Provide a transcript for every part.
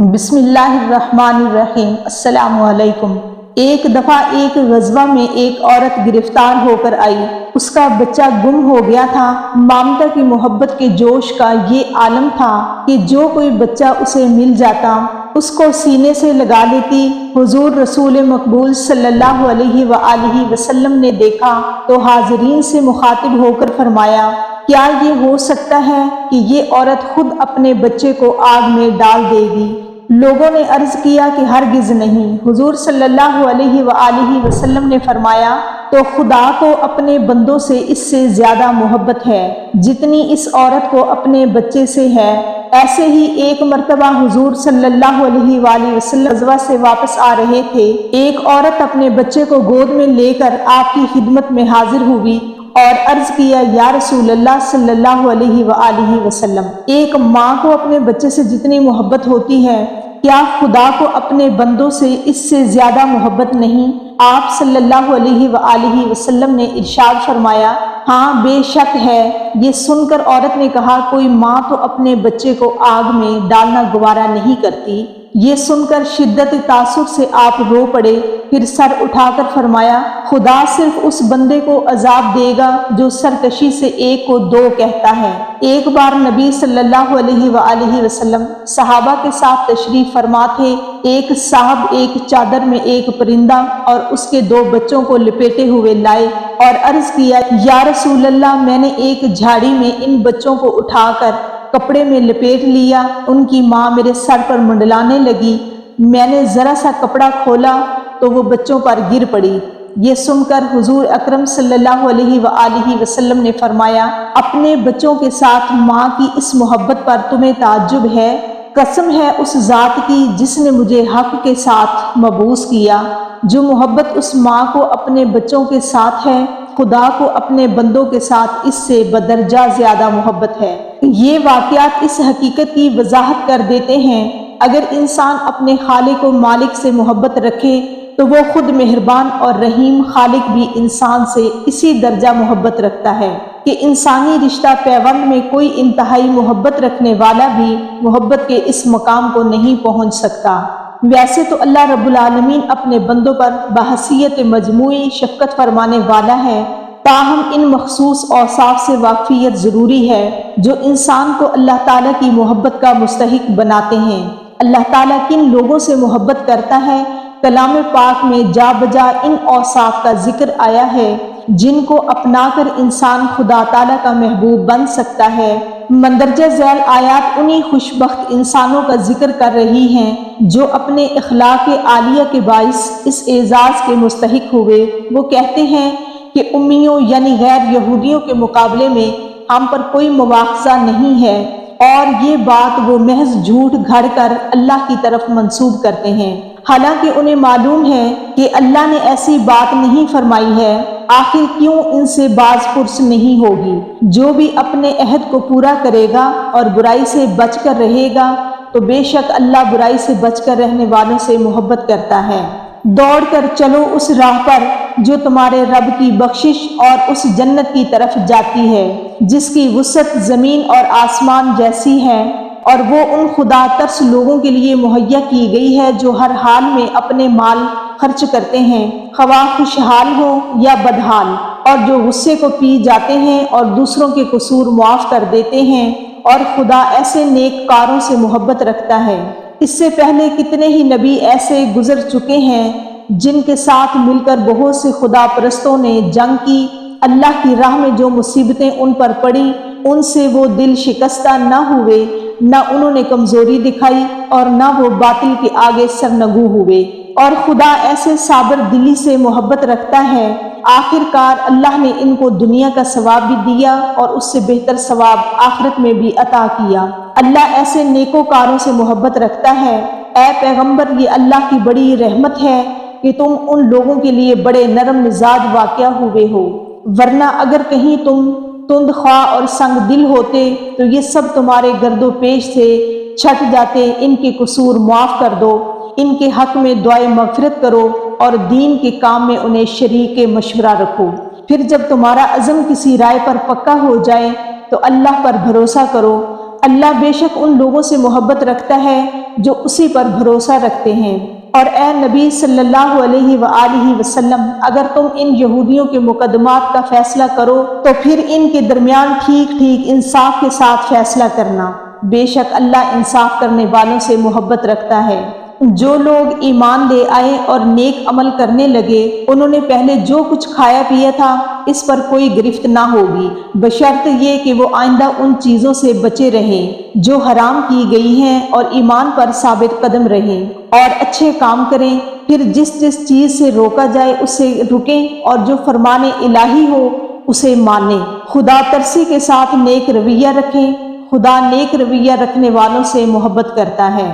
بسم اللہ الرحمن الرحیم۔ السلام علیکم۔ ایک دفعہ ایک غزوہ میں ایک عورت گرفتار ہو کر آئی۔ اس کا بچہ گم ہو گیا تھا۔ مامتا کی محبت کے جوش کا یہ عالم تھا کہ جو کوئی بچہ اسے مل جاتا اس کو سینے سے لگا لیتی۔ حضور رسول مقبول صلی اللہ علیہ وآلہ وسلم نے دیکھا تو حاضرین سے مخاطب ہو کر فرمایا، کیا یہ ہو سکتا ہے کہ یہ عورت خود اپنے بچے کو آگ میں ڈال دے گی؟ لوگوں نے عرض کیا کہ ہرگز نہیں۔ حضور صلی اللہ علیہ وآلہ وسلم نے فرمایا، تو خدا کو اپنے بندوں سے اس سے زیادہ محبت ہے جتنی اس عورت کو اپنے بچے سے ہے۔ ایسے ہی ایک مرتبہ حضور صلی اللہ علیہ وآلہ وسلم غزوہ سے واپس آ رہے تھے۔ ایک عورت اپنے بچے کو گود میں لے کر آپ کی خدمت میں حاضر ہوئی اور عرض کیا، یا رسول اللہ صلی اللہ علیہ وآلہ وسلم، ایک ماں کو اپنے بچے سے جتنی محبت ہوتی ہے، کیا خدا کو اپنے بندوں سے اس سے زیادہ محبت نہیں؟ آپ صلی اللہ علیہ وآلہ وسلم نے ارشاد فرمایا، ہاں بے شک ہے۔ یہ سن کر عورت نے کہا، کوئی ماں تو اپنے بچے کو آگ میں ڈالنا گوارا نہیں کرتی۔ یہ سن کر شدت تاثر سے آپ رو پڑے، پھر سر اٹھا کر فرمایا، خدا صرف اس بندے کو عذاب دے گا جو سرکشی سے ایک کو دو کہتا ہے۔ ایک بار نبی صلی اللہ علیہ وآلہ وسلم صحابہ کے ساتھ تشریف فرما تھے۔ ایک صاحب ایک چادر میں ایک پرندہ اور اس کے دو بچوں کو لپیٹے ہوئے لائے اور عرض کیا، یا رسول اللہ، میں نے ایک جھاڑی میں ان بچوں کو اٹھا کر کپڑے میں لپیٹ لیا۔ ان کی ماں میرے سر پر منڈلانے لگی، میں نے ذرا سا کپڑا کھولا تو وہ بچوں پر گر پڑی۔ یہ سن کر حضور اکرم صلی اللہ علیہ وآلہ وسلم نے فرمایا، اپنے بچوں کے ساتھ ماں کی اس محبت پر تمہیں تعجب ہے؟ قسم ہے اس ذات کی جس نے مجھے حق کے ساتھ مبعوث کیا، جو محبت اس ماں کو اپنے بچوں کے ساتھ ہے، خدا کو اپنے بندوں کے ساتھ اس سے بدرجہ زیادہ محبت ہے۔ یہ واقعات اس حقیقت کی وضاحت کر دیتے ہیں، اگر انسان اپنے خالق و مالک سے محبت رکھے تو وہ خود مہربان اور رحیم خالق بھی انسان سے اسی درجہ محبت رکھتا ہے کہ انسانی رشتہ پیوند میں کوئی انتہائی محبت رکھنے والا بھی محبت کے اس مقام کو نہیں پہنچ سکتا۔ ویسے تو اللہ رب العالمین اپنے بندوں پر بحیثیت مجموعی شفقت فرمانے والا ہے، تاہم ان مخصوص اوصاف سے واقفیت ضروری ہے جو انسان کو اللہ تعالیٰ کی محبت کا مستحق بناتے ہیں۔ اللہ تعالیٰ کن لوگوں سے محبت کرتا ہے؟ کلام پاک میں جا بجا ان اوصاف کا ذکر آیا ہے جن کو اپنا کر انسان خدا تعالیٰ کا محبوب بن سکتا ہے۔ مندرجہ ذیل آیات انہی خوش بخت انسانوں کا ذکر کر رہی ہیں جو اپنے اخلاق عالیہ کے باعث اس اعزاز کے مستحق ہوئے۔ وہ کہتے ہیں کہ امیوں یعنی غیر یہودیوں کے مقابلے میں ہم پر کوئی مواخذہ نہیں ہے، اور یہ بات وہ محض جھوٹ گھڑ کر اللہ کی طرف منسوب کرتے ہیں، حالانکہ انہیں معلوم ہے کہ اللہ نے ایسی بات نہیں فرمائی ہے۔ آخر کیوں ان سے باز پرس نہیں ہوگی؟ جو بھی اپنے عہد کو پورا کرے گا اور برائی سے بچ کر رہے گا تو بے شک اللہ برائی سے بچ کر رہنے والوں سے محبت کرتا ہے۔ دوڑ کر چلو اس راہ پر جو تمہارے رب کی بخشش اور اس جنت کی طرف جاتی ہے جس کی وسعت زمین اور آسمان جیسی ہے، اور وہ ان خدا ترس لوگوں کے لیے مہیا کی گئی ہے جو ہر حال میں اپنے مال خرچ کرتے ہیں، خواہ خوشحال ہو یا بدحال، اور جو غصے کو پی جاتے ہیں اور دوسروں کے قصور معاف کر دیتے ہیں، اور خدا ایسے نیک کاروں سے محبت رکھتا ہے۔ اس سے پہلے کتنے ہی نبی ایسے گزر چکے ہیں جن کے ساتھ مل کر بہت سے خدا پرستوں نے جنگ کی۔ اللہ کی راہ میں جو مصیبتیں ان پر پڑی ان سے وہ دل شکستہ نہ ہوئے، نہ انہوں نے کمزوری دکھائی اور نہ وہ باطل کے آگے سرنگو ہوئے، اور خدا ایسے صابر دلی سے محبت رکھتا ہے۔ آخر کار اللہ نے ان کو دنیا کا ثواب بھی دیا اور اس سے بہتر ثواب آخرت میں بھی عطا کیا۔ اللہ ایسے نیکوکاروں سے محبت رکھتا ہے۔ اے پیغمبر، یہ اللہ کی بڑی رحمت ہے کہ تم ان لوگوں کے لیے بڑے نرم مزاج واقع ہوئے ہو، ورنہ اگر کہیں تم تند خواہ اور سنگ دل ہوتے تو یہ سب تمہارے گرد و پیش سے چھٹ جاتے۔ ان کے قصور معاف کر دو، ان کے حق میں دعائے مغفرت کرو اور دین کے کام میں انہیں شریک مشورہ رکھو۔ پھر جب تمہارا عزم کسی رائے پر پکا ہو جائے تو اللہ پر بھروسہ کرو، اللہ بے شک ان لوگوں سے محبت رکھتا ہے جو اسی پر بھروسہ رکھتے ہیں۔ اور اے نبی صلی اللہ علیہ وآلہ وسلم، اگر تم ان یہودیوں کے مقدمات کا فیصلہ کرو تو پھر ان کے درمیان ٹھیک ٹھیک انصاف کے ساتھ فیصلہ کرنا، بے شک اللہ انصاف کرنے والوں سے محبت رکھتا ہے۔ جو لوگ ایمان لے آئے اور نیک عمل کرنے لگے، انہوں نے پہلے جو کچھ کھایا پیا تھا اس پر کوئی گرفت نہ ہوگی، بشرط یہ کہ وہ آئندہ ان چیزوں سے بچے رہیں جو حرام کی گئی ہیں اور ایمان پر ثابت قدم رہیں اور اچھے کام کریں۔ پھر جس جس چیز سے روکا جائے اس سے رکیں اور جو فرمان الہی ہو اسے مانیں۔ خدا ترسی کے ساتھ نیک رویہ رکھیں، خدا نیک رویہ رکھنے والوں سے محبت کرتا ہے۔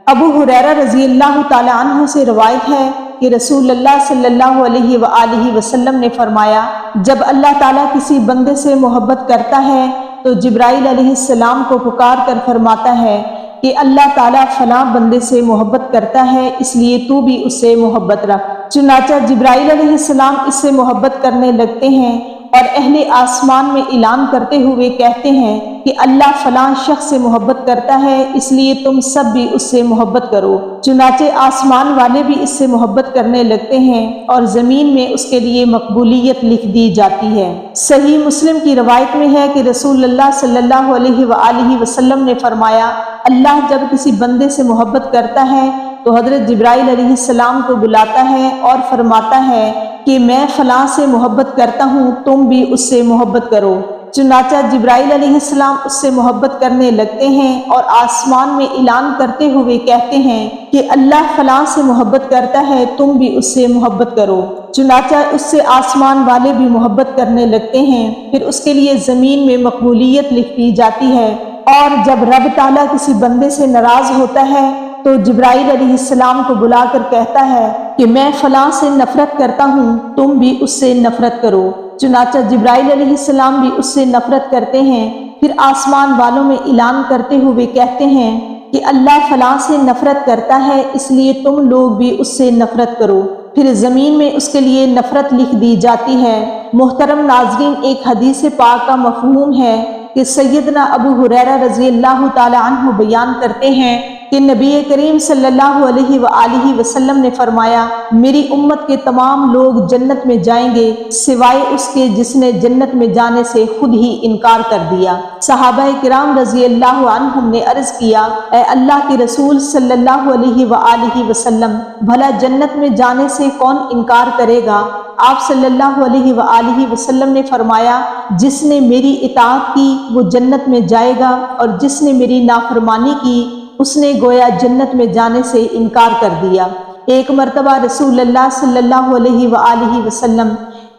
ابو ہریرہ رضی اللہ تعالی عنہ سے روایت ہے کہ رسول اللہ صلی اللہ علیہ وآلہ وسلم نے فرمایا، جب اللہ تعالیٰ کسی بندے سے محبت کرتا ہے تو جبرائیل علیہ السلام کو پکار کر فرماتا ہے کہ اللہ تعالیٰ فلاں بندے سے محبت کرتا ہے، اس لیے تو بھی اس سے محبت رکھ۔ چنانچہ جبرائیل علیہ السلام اس سے محبت کرنے لگتے ہیں اور اہل آسمان میں اعلان کرتے ہوئے کہتے ہیں کہ اللہ فلاں شخص سے محبت کرتا ہے، اس لیے تم سب بھی اس سے محبت کرو۔ چنانچہ آسمان والے بھی اس سے محبت کرنے لگتے ہیں اور زمین میں اس کے لیے مقبولیت لکھ دی جاتی ہے۔ صحیح مسلم کی روایت میں ہے کہ رسول اللہ صلی اللہ علیہ وآلہ وسلم نے فرمایا، اللہ جب کسی بندے سے محبت کرتا ہے تو حضرت جبرائیل علیہ السلام کو بلاتا ہے اور فرماتا ہے کہ میں فلاں سے محبت کرتا ہوں، تم بھی اس سے محبت کرو۔ چنانچہ جبرائیل علیہ السلام اس سے محبت کرنے لگتے ہیں اور آسمان میں اعلان کرتے ہوئے کہتے ہیں کہ اللہ فلاں سے محبت کرتا ہے، تم بھی اس سے محبت کرو۔ چنانچہ اس سے آسمان والے بھی محبت کرنے لگتے ہیں، پھر اس کے لیے زمین میں مقبولیت لکھ دی جاتی ہے۔ اور جب رب تعالیٰ کسی بندے سے ناراض ہوتا ہے تو جبرائیل علیہ السلام کو بلا کر کہتا ہے کہ میں فلاں سے نفرت کرتا ہوں، تم بھی اس سے نفرت کرو۔ چنانچہ جبرائیل علیہ السلام بھی اس سے نفرت کرتے ہیں، پھر آسمان والوں میں اعلان کرتے ہوئے کہتے ہیں کہ اللہ فلاں سے نفرت کرتا ہے، اس لیے تم لوگ بھی اس سے نفرت کرو۔ پھر زمین میں اس کے لیے نفرت لکھ دی جاتی ہے۔ محترم ناظرین، ایک حدیث پاک کا مفہوم ہے کہ سیدنا ابو ہریرہ رضی اللہ تعالی عنہ بیان کرتے ہیں کہ نبی کریم صلی اللہ علیہ وآلہ وسلم نے فرمایا، میری امت کے تمام لوگ جنت میں جائیں گے سوائے اس کے جس نے جنت میں جانے سے خود ہی انکار کر دیا۔ صحابہ کرام رضی اللہ عنہم نے عرض کیا، اے اللہ کے رسول صلی اللہ علیہ وآلہ وسلم، بھلا جنت میں جانے سے کون انکار کرے گا؟ آپ صلی اللہ علیہ وآلہ وسلم نے فرمایا، جس نے میری اطاعت کی وہ جنت میں جائے گا، اور جس نے میری نافرمانی کی اس نے گویا جنت میں جانے سے انکار کر دیا۔ ایک مرتبہ رسول اللہ صلی اللہ علیہ وآلہ وسلم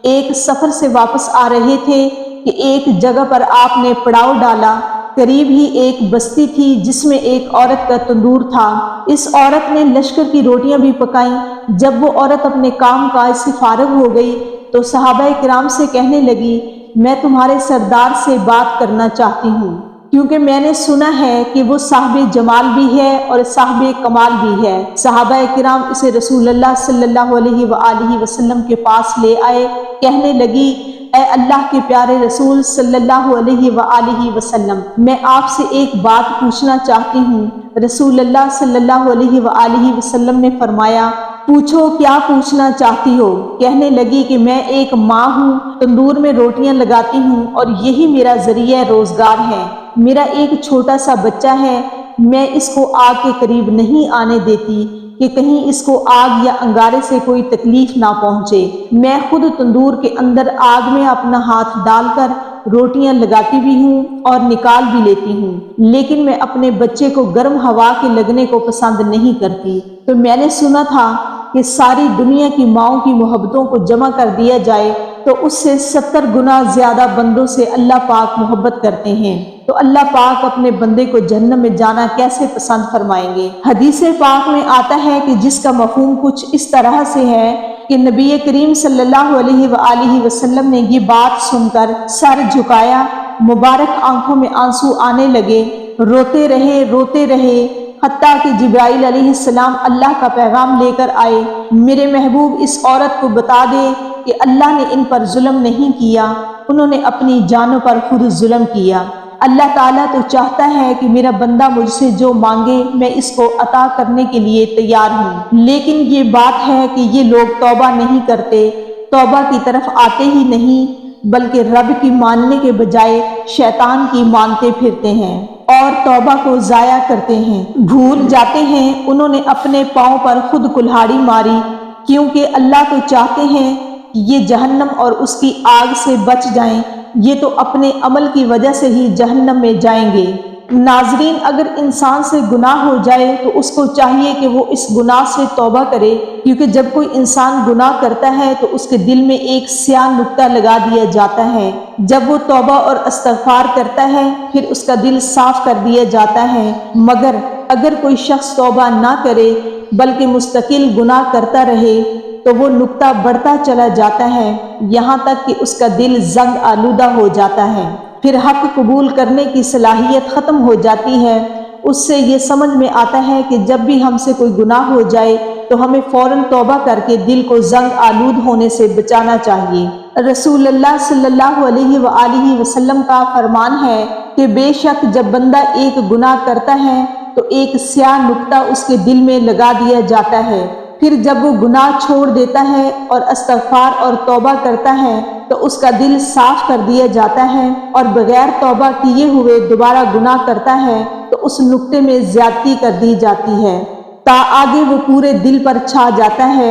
ایک سفر سے واپس آ رہے تھے کہ ایک جگہ پر آپ نے پڑاؤ ڈالا۔ قریب ہی ایک بستی تھی جس میں ایک عورت کا تندور تھا۔ اس عورت نے لشکر کی روٹیاں بھی پکائیں۔ جب وہ عورت اپنے کام کاج سے فارغ ہو گئی تو صحابہ کرام سے کہنے لگی، میں تمہارے سردار سے بات کرنا چاہتی ہوں، کیونکہ میں نے سنا ہے کہ وہ صاحب جمال بھی ہے اور صاحب کمال بھی ہے۔ صحابہ کرام اسے رسول اللہ صلی اللہ علیہ وآلہ وسلم کے پاس لے آئے۔ کہنے لگی، اے اللہ کے پیارے رسول صلی اللہ علیہ وآلہ وسلم، میں آپ سے ایک بات پوچھنا چاہتی ہوں۔ رسول اللہ صلی اللہ علیہ وآلہ وسلم نے فرمایا، پوچھو کیا پوچھنا چاہتی ہو؟ کہنے لگی کہ میں ایک ماں ہوں، تندور میں روٹیاں لگاتی ہوں اور یہی میرا ذریعہ روزگار ہے۔ میرا ایک چھوٹا سا بچہ ہے، میں اس کو آگ کے قریب نہیں آنے دیتی کہ کہیں اس کو آگ یا انگارے سے کوئی تکلیف نہ پہنچے۔ میں خود تندور کے اندر آگ میں اپنا ہاتھ ڈال کر روٹیاں لگاتی بھی ہوں اور نکال بھی لیتی ہوں، لیکن میں اپنے بچے کو گرم ہوا کے لگنے کو پسند نہیں کرتی۔ تو میں نے سنا تھا کہ ساری دنیا کی ماؤں کی محبتوں کو جمع کر دیا جائے تو اس سے 70 گنا زیادہ بندوں سے اللہ پاک محبت کرتے ہیں، تو اللہ پاک اپنے بندے کو جہنم میں جانا کیسے پسند فرمائیں گے؟ حدیث پاک میں آتا ہے کہ جس کا مفہوم کچھ اس طرح سے ہے کہ نبی کریم صلی اللہ علیہ وآلہ وسلم نے یہ بات سن کر سر جھکایا، مبارک آنکھوں میں آنسو آنے لگے، روتے رہے حتیٰ کہ جبرائیل علیہ السلام اللہ کا پیغام لے کر آئے، میرے محبوب اس عورت کو بتا دے کہ اللہ نے ان پر ظلم نہیں کیا، انہوں نے اپنی جانوں پر خود ظلم کیا۔ اللہ تعالیٰ تو چاہتا ہے کہ میرا بندہ مجھ سے جو مانگے میں اس کو عطا کرنے کے لیے تیار ہوں، لیکن یہ بات ہے کہ یہ لوگ توبہ نہیں کرتے، توبہ کی طرف آتے ہی نہیں، بلکہ رب کی ماننے کے بجائے شیطان کی مانتے پھرتے ہیں اور توبہ کو ضائع کرتے ہیں، بھول جاتے ہیں انہوں نے اپنے پاؤں پر خود کلہاڑی ماری، کیونکہ اللہ تو چاہتے ہیں کہ یہ جہنم اور اس کی آگ سے بچ جائیں، یہ تو اپنے عمل کی وجہ سے ہی جہنم میں جائیں گے۔ ناظرین، اگر انسان سے گناہ ہو جائے تو اس کو چاہیے کہ وہ اس گناہ سے توبہ کرے، کیونکہ جب کوئی انسان گناہ کرتا ہے تو اس کے دل میں ایک سیاہ نقطہ لگا دیا جاتا ہے، جب وہ توبہ اور استغفار کرتا ہے پھر اس کا دل صاف کر دیا جاتا ہے، مگر اگر کوئی شخص توبہ نہ کرے بلکہ مستقل گناہ کرتا رہے تو وہ نقطہ بڑھتا چلا جاتا ہے، یہاں تک کہ اس کا دل زنگ آلودہ ہو جاتا ہے، پھر حق قبول کرنے کی صلاحیت ختم ہو جاتی ہے۔ اس سے یہ سمجھ میں آتا ہے کہ جب بھی ہم سے کوئی گناہ ہو جائے تو ہمیں فوراً توبہ کر کے دل کو زنگ آلود ہونے سے بچانا چاہیے۔ رسول اللہ صلی اللہ علیہ وآلہ وسلم کا فرمان ہے کہ بے شک جب بندہ ایک گناہ کرتا ہے تو ایک سیاہ نقطہ اس کے دل میں لگا دیا جاتا ہے، پھر جب وہ گناہ چھوڑ دیتا ہے اور استغفار اور توبہ کرتا ہے تو اس کا دل صاف کر دیا جاتا ہے، اور بغیر توبہ کیے ہوئے دوبارہ گناہ کرتا ہے تو اس نقطے میں زیادتی کر دی جاتی ہے تا آگے وہ پورے دل پر چھا جاتا ہے۔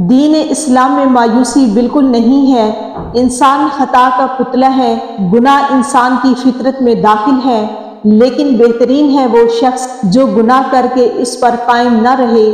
دین اسلام میں مایوسی بالکل نہیں ہے، انسان خطا کا پتلا ہے، گناہ انسان کی فطرت میں داخل ہے، لیکن بہترین ہے وہ شخص جو گناہ کر کے اس پر قائم نہ رہے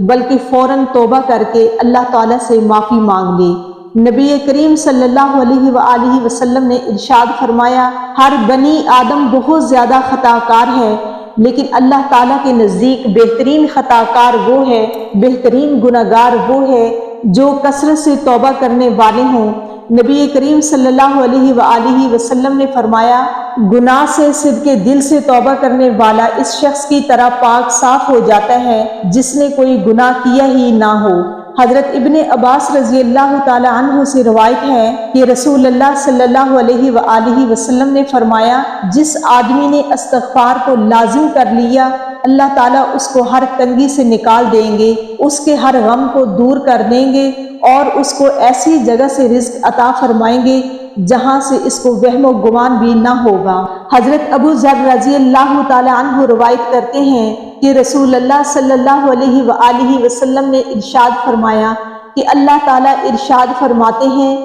بلکہ فوراً توبہ کر کے اللہ تعالیٰ سے معافی مانگ لے۔ نبی کریم صلی اللہ علیہ وآلہ وسلم نے ارشاد فرمایا، ہر بنی آدم بہت زیادہ خطا کار ہے، لیکن اللہ تعالیٰ کے نزدیک بہترین خطا کار وہ ہے، بہترین گناہگار وہ ہے جو کثرت سے توبہ کرنے والے ہوں۔ نبی کریم صلی اللہ علیہ وآلہ وسلم نے فرمایا، گناہ سے صدق دل سے توبہ کرنے والا اس شخص کی طرح پاک صاف ہو جاتا ہے جس نے کوئی گناہ کیا ہی نہ ہو۔ حضرت ابن عباس رضی اللہ تعالی عنہ سے روایت ہے کہ رسول اللہ صلی اللہ علیہ وآلہ وسلم نے فرمایا، جس آدمی نے استغفار کو لازم کر لیا اللہ تعالیٰ اس کو ہر تنگی سے نکال دیں گے، اس کے ہر غم کو دور کر دیں گے اور اس کو ایسی جگہ سے رزق عطا فرمائیں گے جہاں سے اس کو وہم و گمان بھی نہ ہوگا۔ حضرت ابو ذر رضی اللہ تعالی عنہ روایت کرتے ہیں کہ رسول اللہ صلی اللہ علیہ وآلہ وسلم نے ارشاد فرمایا کہ اللہ تعالیٰ ارشاد فرماتے ہیں،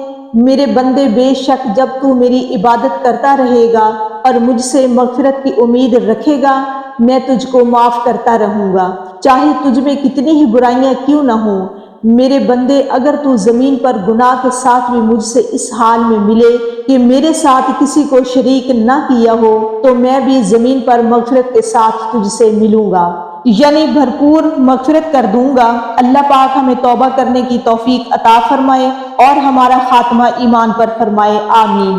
میرے بندے بے شک جب تو میری عبادت کرتا رہے گا اور مجھ سے مغفرت کی امید رکھے گا میں تجھ کو معاف کرتا رہوں گا، چاہے تجھ میں کتنی ہی برائیاں کیوں نہ ہوں۔ میرے بندے اگر تو زمین پر گناہ کے ساتھ بھی مجھ سے اس حال میں ملے کہ میرے ساتھ کسی کو شریک نہ کیا ہو تو میں بھی زمین پر مغفرت کے ساتھ تجھ سے ملوں گا، یعنی بھرپور مغفرت کر دوں گا۔ اللہ پاک ہمیں توبہ کرنے کی توفیق عطا فرمائے اور ہمارا خاتمہ ایمان پر فرمائے، آمین۔